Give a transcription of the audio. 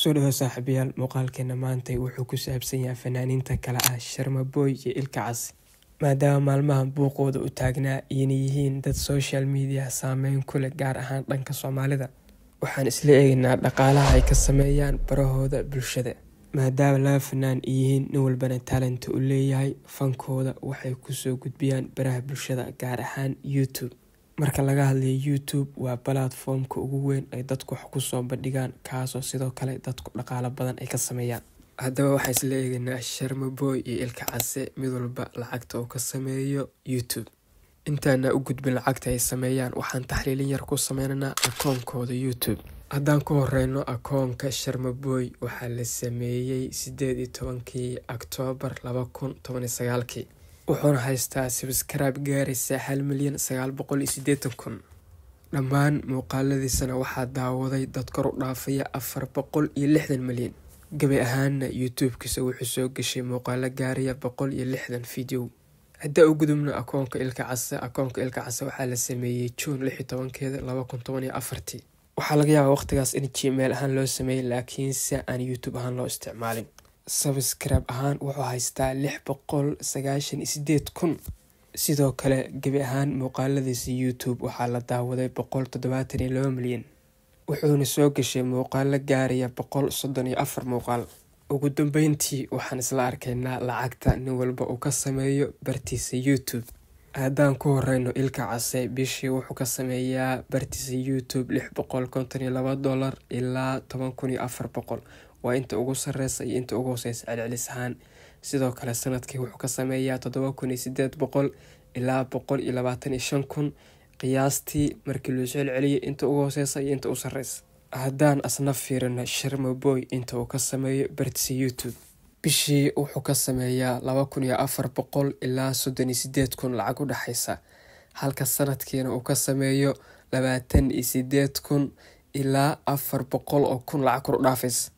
kusoo dhawaad saaxiibayaal muuqaalkeena maanta wuxuu ku saabsan yahay fanaaniinta kala ah Sharma Boy iyo Ilka Casi maadaama maalmahan buuqooda u taagnaa inay yihiin dad social media saameyn ku leh gaar ahaan dhanka Soomaalida. Waxaan isla eegaynaa dhaqaalaha ay ka sameeyaan barahooda bulshada maadaama laba fanaan yihiin nin walbana talent u leeyahay. Fankooda waxay ku soo gudbiyaan baraha bulshada gaar ahaan YouTube. Marka laga hadlayo YouTube waa platformka ugu weyn ay dadku wax ku soo bandhigaan kaasoo sidoo kale dadku dhaqaale badan ay ka sameeyaan. Haddaba waxaan isla eegaynaa Sharma Boy iyo Ilka Casi mid walba lacagta uu ka sameeyo YouTube. Intaana u gudbin lacagta ay sameeyaan waxaan taxliilin yar ku sameynaynaa akoonkooda YouTube. Haddaan ku horeyno akoonka Sharma Boy waxaa la sameeyay 18 October 2019. wuxuuna haystaa subscribe gaaraysa 1,980,000. dhammaan muuqaaladiisana waxaa daawaday dad kor u dhaafaya 460 milyan. gabi ahaanna YouTube-kiisa wuxuu soo gashay muuqaalo gaaraya 160 video. hadda u gudubna akoonka Ilka Casi. akoonka Ilka Casi waxaa la sameeyay June 16 2014. waxaa laga yaabaa waqtigaas in Gmail ahaan loo sameeyay laakiin si aan YouTube ahaan loo isticmaalin. subscribe ahaan wuxuu haystaa 698,000. sidoo kale gabi ahaan muuqaaladiisa YouTube waxaa la daawaday 172 milyan. wuxuuna soo gashay muuqaalo gaaraya 134 muuqaal. ugu dambeyntii waxaan isla arkaynaa lacagta nin walba uu ka sameeyo bartiisa YouTube. haddaan ku horeyno Ilka Casi bishii wuxuu ka sameeyaa bartiisa YouTube $652 ilaa 10,400. waa inta ugu sareysa iyo inta ugu hooseysa celcelis ahaan. sidoo kale sanadkii wuxuu ka sameeyaa 7,800 ilaa 125,000 qiyaastii markii loo celceliyo inta ugu hooseysa iyo inta ugu sareysa. haddaan asna fiirino Sharma Boy inta uu ka sameeyo bartiisa YouTube bishii wuxuu ka sameeyaa 2,400 ilaa 38,000 lacag u dhaxaysa, halka sanadkiina uu ka sameeyo 28,000 ilaa 400,000 lacag kor u dhaafaysa.